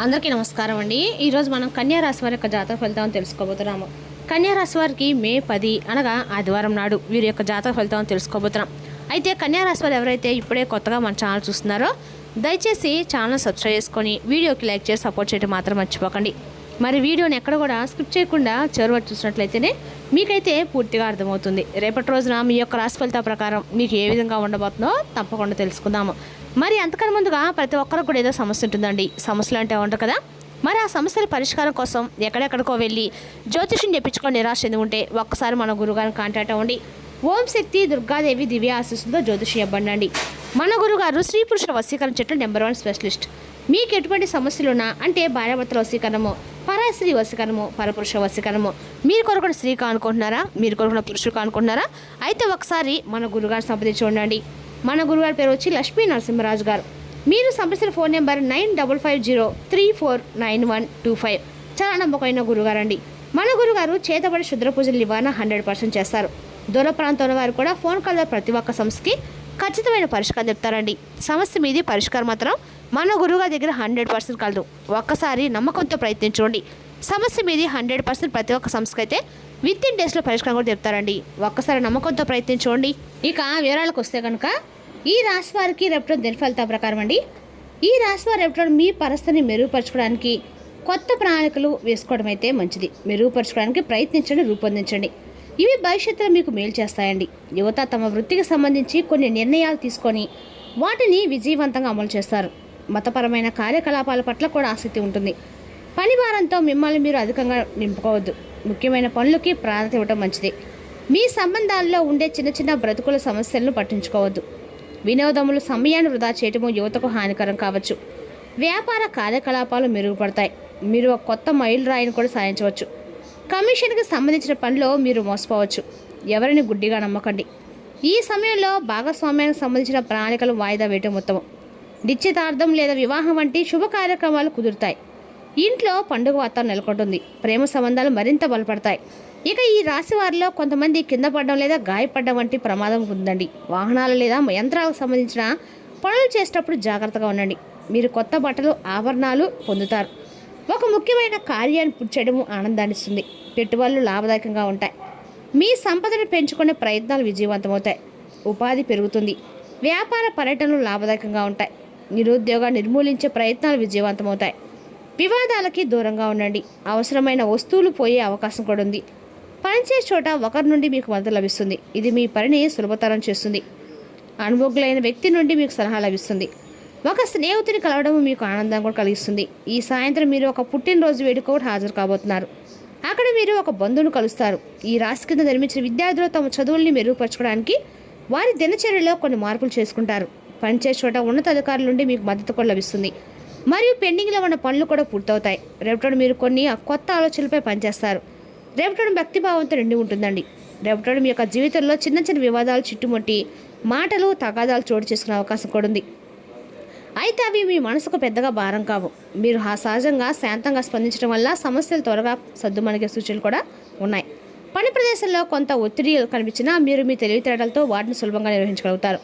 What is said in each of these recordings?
అందరికీ నమస్కారం అండి. ఈరోజు మనం కన్యా రాశి వారి యొక్క జాతక ఫలితాలను తెలుసుకోబోతున్నాము. కన్యా రాశి వారికి మే 10 అనగా ఆదివారం నాడు వీరి యొక్క జాతక ఫలితాలను తెలుసుకోబోతున్నాం. అయితే కన్యా రాశి వారు ఎవరైతే ఇప్పుడే కొత్తగా మన ఛానల్ చూస్తున్నారో దయచేసి ఛానల్ సబ్స్క్రైబ్ చేసుకొని వీడియోకి లైక్ చేసి సపోర్ట్ చేయడం మాత్రం మర్చిపోకండి. మరి వీడియోని ఎక్కడ కూడా స్కిప్ చేయకుండా చివరి వరకు చూసినట్లయితేనే మీకైతే పూర్తిగా అర్థమవుతుంది. రేపటి రోజున మీ యొక్క రాశి ఫలితాల ప్రకారం మీకు ఏ విధంగా ఉండబోతుందో తప్పకుండా తెలుసుకుందాము. మరి అంతకన్నా ముందుగా ప్రతి ఒక్కరికి కూడా ఏదో సమస్య ఉంటుందండి. సమస్యలు అంటే ఉంటారు కదా. మరి ఆ సమస్యల పరిష్కారం కోసం ఎక్కడెక్కడికో వెళ్ళి జ్యోతిష్యం చెప్పించుకొని నిరాశ చెంది ఉంటే ఒక్కసారి మన గురుగారిని కాంటాక్ట్ అవ్వండి. ఓం శక్తి దుర్గాదేవి దివ్య ఆశీస్సులతో జ్యోతిష్యం ఇవ్వండి. మన గురుగారు స్త్రీ పురుషుల వశీకరణ చెట్టు నెంబర్ 1 స్పెషలిస్ట్. మీకు ఎటువంటి సమస్యలున్నా అంటే భార్యాభర్తల వశీకరణము, పరస్త్రీ వశీకరణము, పరపురుష వశీకరణము, మీరు కొరకున్న స్త్రీ కానుకుంటున్నారా, మీరు కొరకున్న పురుషులు కానుకుంటున్నారా, అయితే ఒకసారి మన గురుగారు సంప్రదించి ఉండండి. మన గురుగారి పేరు వచ్చి లక్ష్మీ నరసింహరాజు గారు. మీరు సంప్రదించిన ఫోన్ నెంబర్ 9550349125. చాలా నమ్మకమైన గురుగారు అండి. మన గురుగారు చేతబడి శుద్ర పూజలు నివారణ 100% చేస్తారు. దూర ప్రాంతంలో వారు కూడా ఫోన్ కాల్ ప్రతి ఒక్క సమస్యకి ఖచ్చితమైన పరిష్కారం చెప్తారండి. సమస్య మీది పరిష్కారం మాత్రం మన గురుగారి దగ్గర 100% కలదు. ఒక్కసారి నమ్మకంతో ప్రయత్నించండి. సమస్య మీది 100% ప్రతి ఒక్క సమస్యకి అయితే విత్ ఇన్ డేస్లో పరిష్కారం కూడా చెప్తారండి. ఒక్కసారి నమ్మకంతో ప్రయత్నించండి. ఇక వివరాలకు వస్తే కనుక ఈ రాశి వారికి రేపటి దిన ఫలితాల ప్రకారం అండి, ఈ రాశి వారు రేపటి మీ పరిస్థితిని మెరుగుపరచుకోవడానికి కొత్త ప్రణాళికలు వేసుకోవడం అయితే మంచిది. మెరుగుపరచుకోవడానికి ప్రయత్నించండి, రూపొందించండి. ఇవి భవిష్యత్తులో మీకు మేలు చేస్తాయండి. యువత తమ వృత్తికి సంబంధించి కొన్ని నిర్ణయాలు తీసుకొని వాటిని విజయవంతంగా అమలు చేస్తారు. మతపరమైన కార్యకలాపాల పట్ల కూడా ఆసక్తి ఉంటుంది. పని భారంతో మిమ్మల్ని మీరు అధికంగా నింపుకోవద్దు. ముఖ్యమైన పనులకి ప్రాధాన్యత ఇవ్వడం మంచిది. మీ సంబంధాల్లో ఉండే చిన్న చిన్న బ్రతుకుల సమస్యలను పట్టించుకోవద్దు. వినోదములు సమయాన్ని వృధా చేయటము యువతకు హానికరం కావచ్చు. వ్యాపార కార్యకలాపాలు మెరుగుపడతాయి. మీరు ఒక కొత్త మైలు రాయిని కూడా సాధించవచ్చు. కమిషన్కి సంబంధించిన పనిలో మీరు మోసపోవచ్చు. ఎవరిని గుడ్డిగా నమ్మకండి. ఈ సమయంలో భాగస్వామ్యానికి సంబంధించిన ప్రణాళికలు వాయిదా వేయటం ఉత్తమం. నిశ్చితార్థం లేదా వివాహం వంటి శుభ కార్యక్రమాలు కుదురుతాయి. ఇంట్లో పండుగ వాతావరణం నెలకొంటుంది. ప్రేమ సంబంధాలు మరింత బలపడతాయి. ఇక ఈ రాశి వారిలో కొంతమంది కింద పడడం లేదా గాయపడడం వంటి ప్రమాదం ఉందండి. వాహనాలు లేదా యంత్రాలకు సంబంధించిన పనులు చేసేటప్పుడు జాగ్రత్తగా ఉండండి. మీరు కొత్త బట్టలు, ఆభరణాలు పొందుతారు. ఒక ముఖ్యమైన కార్యాన్ని పూర్తి చేయడం ఆనందాన్ని ఇస్తుంది. పెట్టుబడులు లాభదాయకంగా ఉంటాయి. మీ సంపదను పెంచుకునే ప్రయత్నాలు విజయవంతమవుతాయి. ఉపాధి పెరుగుతుంది. వ్యాపార పర్యటనలు లాభదాయకంగా ఉంటాయి. నిరుద్యోగాన్ని నిర్మూలించే ప్రయత్నాలు విజయవంతమవుతాయి. వివాదాలకి దూరంగా ఉండండి. అవసరమైన వస్తువులు పోయే అవకాశం కూడా ఉంది. పనిచేసే చోట ఒకరి నుండి మీకు మద్దతు లభిస్తుంది. ఇది మీ పనిని సులభతరం చేస్తుంది. అనుభవజ్ఞులైన వ్యక్తి నుండి మీకు సలహా లభిస్తుంది. ఒక స్నేహితుని కలవడం మీకు ఆనందం కూడా కలిగిస్తుంది. ఈ సాయంత్రం మీరు ఒక పుట్టినరోజు వేడుకకు హాజరు కాబోతున్నారు. అక్కడ మీరు ఒక బంధువును కలుస్తారు. ఈ రాశి కింద నిర్మించిన విద్యార్థులు తమ చదువుల్ని మెరుగుపరచుకోవడానికి వారి దినచర్యలో కొన్ని మార్పులు చేసుకుంటారు. పనిచేసే చోట ఉన్నతాధికారుల నుండి మీకు మద్దతు కూడా లభిస్తుంది. మరియు పెండింగ్లో ఉన్న పనులు కూడా పూర్తవుతాయి. రేపటి మీరు కొన్ని కొత్త ఆలోచనలపై పనిచేస్తారు. రేపటి భక్తిభావంతో నిండి ఉంటుందండి. రేపటి మీ యొక్క జీవితంలో చిన్న చిన్న వివాదాలు చుట్టుముట్టి మాటలు తగాదాలు చోటు చేసుకునే అవకాశం కూడా ఉంది. అయితే అవి మీ మనసుకు పెద్దగా భారం కావు. మీరు సహజంగా శాంతంగా స్పందించడం వల్ల సమస్యలు త్వరగా సర్దుమణిగే సూచనలు కూడా ఉన్నాయి. పని ప్రదేశంలో కొంత ఒత్తిడి కనిపించినా మీరు మీ తెలివితేటలతో వాటిని సులభంగా నిర్వహించగలుగుతారు.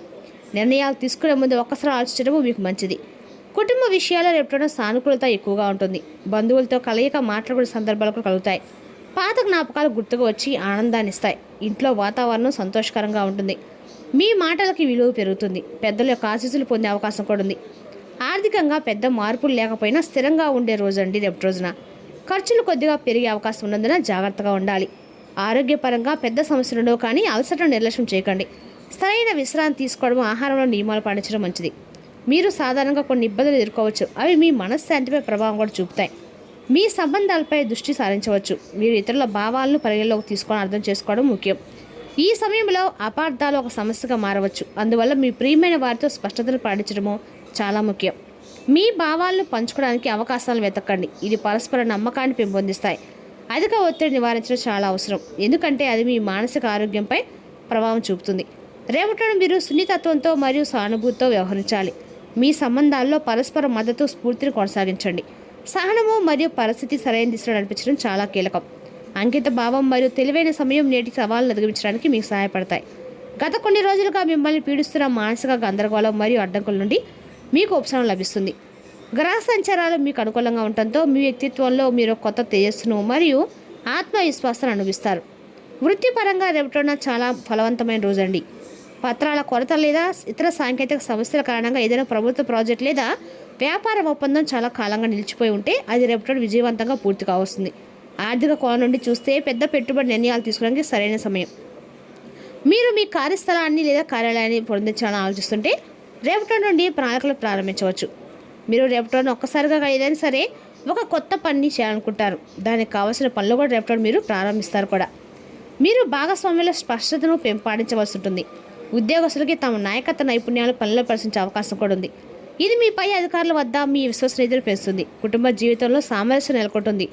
నిర్ణయాలు తీసుకునే ముందు ఒక్కసారి ఆలోచించడం మీకు మంచిది. కుటుంబ విషయాల్లో రేపటి సానుకూలత ఎక్కువగా ఉంటుంది. బంధువులతో కలయిక మాట్లాడుకునే సందర్భాలు కూడా కలుగుతాయి. పాత జ్ఞాపకాలు గుర్తుకు వచ్చి ఆనందాన్ని ఇస్తాయి. ఇంట్లో వాతావరణం సంతోషకరంగా ఉంటుంది. మీ మాటలకి విలువ పెరుగుతుంది. పెద్దల యొక్క ఆశీస్సులు పొందే అవకాశం కూడా ఉంది. ఆర్థికంగా పెద్ద మార్పులు లేకపోయినా స్థిరంగా ఉండే రోజు అండి రేపటి రోజున. ఖర్చులు కొద్దిగా పెరిగే అవకాశం ఉన్నందున జాగ్రత్తగా ఉండాలి. ఆరోగ్యపరంగా పెద్ద సమస్యలు ఉండవు, కానీ అలసటను నిర్లక్ష్యం చేయకండి. సరైన విశ్రాంతి తీసుకోవడం, ఆహారంలో నియమాలు పాటించడం మంచిది. మీరు సాధారణంగా కొన్ని ఇబ్బందులు ఎదుర్కోవచ్చు. అవి మీ మనశ్శాంతిపై ప్రభావం కూడా చూపుతాయి. మీ సంబంధాలపై దృష్టి సారించవచ్చు. మీరు ఇతరుల భావాలను పరిగణలోకి తీసుకొని అర్థం చేసుకోవడం ముఖ్యం. ఈ సమయంలో అపార్థాలు ఒక సమస్యగా మారవచ్చు. అందువల్ల మీ ప్రియమైన వారితో స్పష్టతను పాటించడము చాలా ముఖ్యం. మీ భావాలను పంచుకోవడానికి అవకాశాలు వెతకండి. ఇది పరస్పర నమ్మకాన్ని పెంపొందిస్తాయి. అధిక ఒత్తిడి నివారించడం చాలా అవసరం, ఎందుకంటే అది మీ మానసిక ఆరోగ్యంపై ప్రభావం చూపుతుంది. రేపటి మీరు సున్నితత్వంతో మరియు సానుభూతితో వ్యవహరించాలి. మీ సంబంధాల్లో పరస్పర మద్దతు, స్ఫూర్తిని కొనసాగించండి. సహనము మరియు పరిస్థితి సరైన దిశలో నడిపించడం చాలా కీలకం. అంకిత భావం మరియు తెలివైన సమయం నేటి సవాళ్ళను అధిగమించడానికి మీకు సహాయపడతాయి. గత కొన్ని రోజులుగా మిమ్మల్ని పీడిస్తున్న మానసిక గందరగోళం మరియు అడ్డంకుల నుండి మీకు ఉపశమనం లభిస్తుంది. గ్రహ సంచారాలు మీకు అనుకూలంగా ఉండటంతో మీ వ్యక్తిత్వంలో మీరు కొత్త తేజస్సును మరియు ఆత్మవిశ్వాసాన్ని అనుభవిస్తారు. వృత్తిపరంగా రేపటిన చాలా ఫలవంతమైన రోజండి. పత్రాల కొరత లేదా ఇతర సాంకేతిక సమస్యల కారణంగా ఏదైనా ప్రభుత్వ ప్రాజెక్ట్ లేదా వ్యాపార ఒప్పందం చాలా కాలంగా నిలిచిపోయి ఉంటే అది రేపటి విజయవంతంగా పూర్తి కావస్తుంది. ఆర్థిక కోణం నుండి చూస్తే పెద్ద పెట్టుబడి నిర్ణయాలు తీసుకోవడానికి సరైన సమయం. మీరు మీ కార్యస్థలాన్ని లేదా కార్యాలయాన్ని పొందించాలని ఆలోచిస్తుంటే రేపటి నుండి ప్రణాళికలు ప్రారంభించవచ్చు. మీరు రేపటి ఒక్కసారిగా ఏదైనా సరే ఒక కొత్త పని చేయాలనుకుంటారు. దానికి కావాల్సిన పనులు కూడా రేపటి మీరు ప్రారంభిస్తారు కూడా. మీరు భాగస్వామ్యంలో స్పష్టతను పెంపొందించవలసి ఉంటుంది. ఉద్యోగస్తులకి తమ నాయకత్వ నైపుణ్యాలు పనుల్లో ప్రదర్శించే అవకాశం కూడా ఉంది. ఇది మీ పై అధికారుల వద్ద మీ విశ్వసనీయతను పెంచుతుంది. కుటుంబ జీవితంలో సామరస్యం నెలకొంటుంది.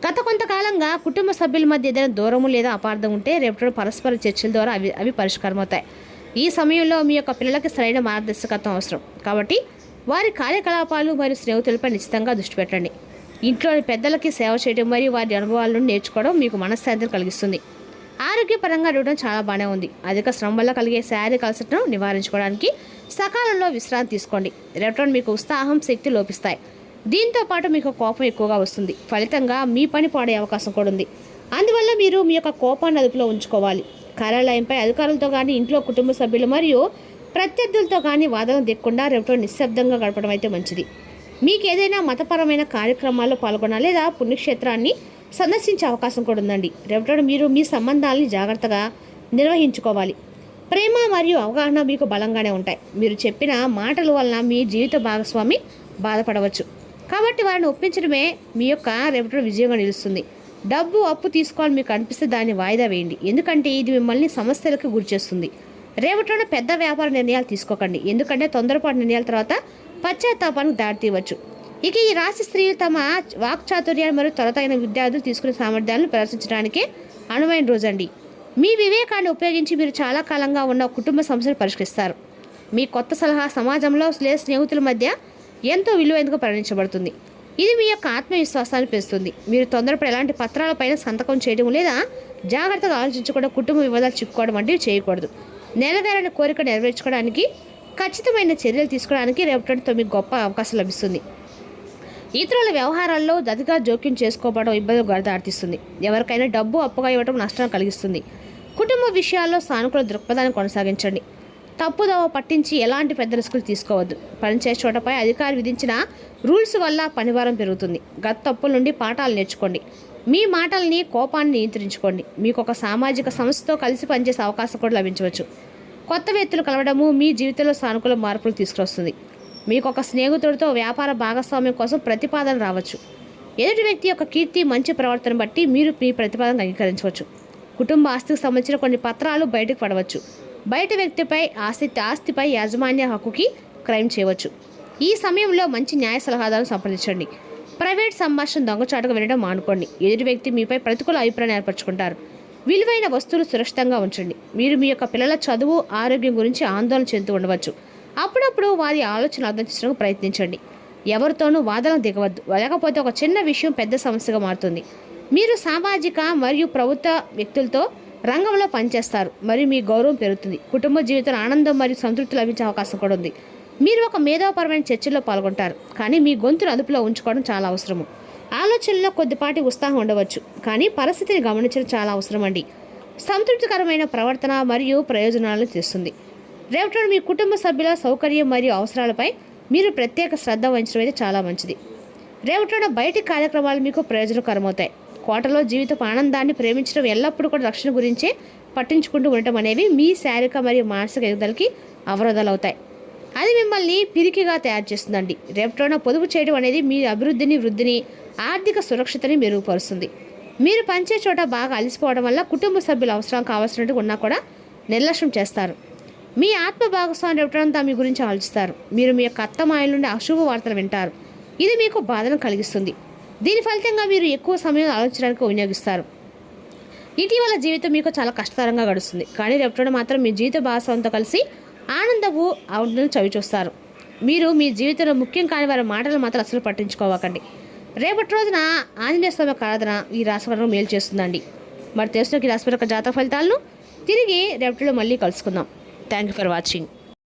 గత కొంతకాలంగా కుటుంబ సభ్యుల మధ్య ఏదైనా దూరము లేదా అపార్థం ఉంటే రేపటి పరస్పర చర్చల ద్వారా అవి పరిష్కారం అవుతాయి. ఈ సమయంలో మీ యొక్క పిల్లలకి సరైన మార్గదర్శకత్వం అవసరం కాబట్టి వారి కార్యకలాపాలు మరియు స్నేహితులపై నిశ్చితంగా దృష్టి పెట్టండి. ఇంట్లోని పెద్దలకి సేవ చేయడం మరియు వారి అనుభవాల నుండి నేర్చుకోవడం మీకు మనశ్శాంతిని కలిగిస్తుంది. ఆరోగ్యపరంగా అడగడం చాలా బాగానే ఉంది. అధిక శ్రమ వల్ల కలిగే శారీరక అలసటను నివారించుకోవడానికి సకాలంలో విశ్రాంతి తీసుకోండి. రేపటి మీకు ఉత్సాహం శక్తి లోపిస్తాయి. దీంతో పాటు మీకు కోపం ఎక్కువగా వస్తుంది. ఫలితంగా మీ పని పాడే అవకాశం కూడా ఉంది. అందువల్ల మీరు మీ యొక్క కోపాన్ని అదుపులో ఉంచుకోవాలి. కార్యాలయంపై అధికారులతో కానీ ఇంట్లో కుటుంబ సభ్యులు మరియు ప్రత్యర్థులతో కానీ వాదన దిక్కకుండా రేపటి నిశ్శబ్దంగా గడపడం అయితే మంచిది. మీకు ఏదైనా మతపరమైన కార్యక్రమాల్లో పాల్గొనాలి లేదా పుణ్యక్షేత్రాన్ని సందర్శించే అవకాశం కూడా ఉందండి. రేపటి మీరు మీ సంబంధాలని జాగ్రత్తగా నిర్వహించుకోవాలి. ప్రేమ మరియు అవగాహన మీకు బలంగానే ఉంటాయి. మీరు చెప్పిన మాటల వలన మీ జీవిత భాగస్వామి బాధపడవచ్చు కాబట్టి వారిని ఒప్పించడమే మీ యొక్క రేపటి విజయంగా నిలుస్తుంది. డబ్బు అప్పు తీసుకోవాలని మీకు అనిపిస్తే దాన్ని వాయిదా వేయండి, ఎందుకంటే ఇది మిమ్మల్ని సమస్యలకు గురిచేస్తుంది. రేపటిలో పెద్ద వ్యాపార నిర్ణయాలు తీసుకోకండి, ఎందుకంటే తొందరపాటు నిర్ణయాల తర్వాత పశ్చాత్తాపానికి దారితీయవచ్చు. ఇక ఈ రాశి స్త్రీలు తమ వాక్చాతుర్యాన్ని మరియు త్వరతైన విద్యార్థులు తీసుకునే సామర్థ్యాలను ప్రదర్శించడానికి అనువైన రోజండి. మీ వివేకాన్ని ఉపయోగించి మీరు చాలా కాలంగా ఉన్న కుటుంబ సమస్యలు పరిష్కరిస్తారు. మీ కొత్త సలహా సమాజంలో లేదా స్నేహితుల మధ్య ఎంతో విలువైనదిగా పరిగణించబడుతుంది. ఇది మీ యొక్క ఆత్మవిశ్వాసాన్ని పెంచుతుంది. మీరు తొందరపడి ఎలాంటి పత్రాలపైన సంతకం చేయడం లేదా జాగ్రత్తగా ఆలోచించకుండా కుటుంబ వివాదాలు చిక్కుకోవడం వంటివి చేయకూడదు. నెరవేరని కోరిక నెరవేర్చుకోవడానికి ఖచ్చితమైన చర్యలు తీసుకోవడానికి రేపటితో మీకు గొప్ప అవకాశం లభిస్తుంది. ఇతరుల వ్యవహారాల్లో అతిగా జోక్యం చేసుకోవడం ఇబ్బందులు దారితీస్తుంది. ఎవరికైనా డబ్బు అప్పుగా ఇవ్వడం నష్టం కలిగిస్తుంది. కుటుంబ విషయాల్లో సానుకూల దృక్పథాన్ని కొనసాగించండి. తప్పుదోవ పట్టించి ఎలాంటి పెద్ద రిస్కులు తీసుకోవద్దు. పనిచేసే చోటపై అధికారి విధించిన రూల్స్ వల్ల పనిభారం పెరుగుతుంది. గత తప్పుల నుండి పాఠాలు నేర్చుకోండి. మీ మాటల్ని కోపాన్ని నియంత్రించుకోండి. మీకు ఒక సామాజిక సంస్థతో కలిసి పనిచేసే అవకాశం కూడా లభించవచ్చు. కొత్త వ్యక్తులు కలవడము మీ జీవితంలో సానుకూల మార్పులు తీసుకొస్తుంది. మీకు ఒక స్నేహితుడితో వ్యాపార భాగస్వామ్యం కోసం ప్రతిపాదన రావచ్చు. ఎదుటి వ్యక్తి యొక్క కీర్తి మంచి ప్రవర్తన బట్టి మీరు మీ ప్రతిపాదన అంగీకరించవచ్చు. కుటుంబ ఆస్తికి సంబంధించిన కొన్ని పత్రాలు బయటకు పడవచ్చు. బయట వ్యక్తిపై ఆస్తిపై యాజమాన్య హక్కుకి క్రైమ్ చేయవచ్చు. ఈ సమయంలో మంచి న్యాయ సలహాదారులను సంప్రదించండి. ప్రైవేట్ సంభాషణ దొంగచాటుగా వినడం మానుకోండి. ఎదుటి వ్యక్తి మీపై ప్రతికూల అభిప్రాయం ఏర్పరచుకుంటారు. విలువైన వస్తువులు సురక్షితంగా ఉంచండి. మీరు మీ యొక్క పిల్లల చదువు ఆరోగ్యం గురించి ఆందోళన చెందుతూ ఉండవచ్చు. అప్పుడప్పుడు వారి ఆలోచన అర్థం చేసుకోవడానికి ప్రయత్నించండి. ఎవరితోనూ వాదన దిగవద్దు, లేకపోతే ఒక చిన్న విషయం పెద్ద సమస్యగా మారుతుంది. మీరు సామాజిక మరియు ప్రభుత్వ వ్యక్తులతో రంగంలో పనిచేస్తారు మరియు మీ గౌరవం పెరుగుతుంది. కుటుంబ జీవితంలో ఆనందం మరియు సంతృప్తి లభించే అవకాశం కూడా ఉంది. మీరు ఒక మేధోపరమైన చర్చల్లో పాల్గొంటారు, కానీ మీ గొంతును అదుపులో ఉంచుకోవడం చాలా అవసరము. ఆలోచనలో కొద్దిపాటి ఉత్సాహం ఉండవచ్చు, కానీ పరిస్థితిని గమనించడం చాలా అవసరం అండి. సంతృప్తికరమైన ప్రవర్తన మరియు ప్రయోజనాలను తెస్తుంది. రేపటి మీ కుటుంబ సభ్యుల సౌకర్యం మరియు అవసరాలపై మీరు ప్రత్యేక శ్రద్ధ వహించడం అయితే చాలా మంచిది. రేపటి బయటి కార్యక్రమాలు మీకు ప్రయోజనకరమవుతాయి. కోటలో జీవితపు ఆనందాన్ని ప్రేమించడం, ఎల్లప్పుడూ కూడా రక్షణ గురించే పట్టించుకుంటూ ఉండటం అనేవి మీ శారీరక మరియు మానసిక ఎదుగుదలకి అవరోధాలు అవుతాయి. అది మిమ్మల్ని పిరికిగా తయారు చేస్తుందండి. రేపటిన పొదుపు చేయడం అనేది మీ అభివృద్ధిని, వృద్ధిని, ఆర్థిక సురక్షితని మెరుగుపరుస్తుంది. మీరు పనిచే చోట బాగా అలసిపోవడం వల్ల కుటుంబ సభ్యుల అవసరం కావాల్సినట్టు ఉన్నా కూడా నిర్లక్ష్యం చేస్తారు. మీ ఆత్మ భాగస్వామి రేపటినంతా మీ గురించి ఆలోచిస్తారు. మీరు మీ యొక్క అత్తమాయల నుండి అశుభ వార్తలు వింటారు. ఇది మీకు బాధను కలిగిస్తుంది. దీని ఫలితంగా మీరు ఎక్కువ సమయం ఆలోచించడానికి వినియోగిస్తారు. ఇటీవల జీవితం మీకు చాలా కష్టతరంగా గడుస్తుంది, కానీ రేపటి మాత్రం మీ జీవిత భాగస్వామితో కలిసి ఆనందపు అవుట్ను చవిచూస్తారు. మీరు మీ జీవితంలో ముఖ్యం కాని వారి మాటలు మాత్రం అసలు పట్టించుకోవకండి. రేపటి రోజున ఆంజనేయ స్వామి ఆరాధన ఈ రాశి మేలు చేస్తుందండి. మరి తెలుసుకున్న ఈ రాశి యొక్క జాతక ఫలితాలను తిరిగి రేపటిలో మళ్ళీ కలుసుకుందాం. Thank you for watching.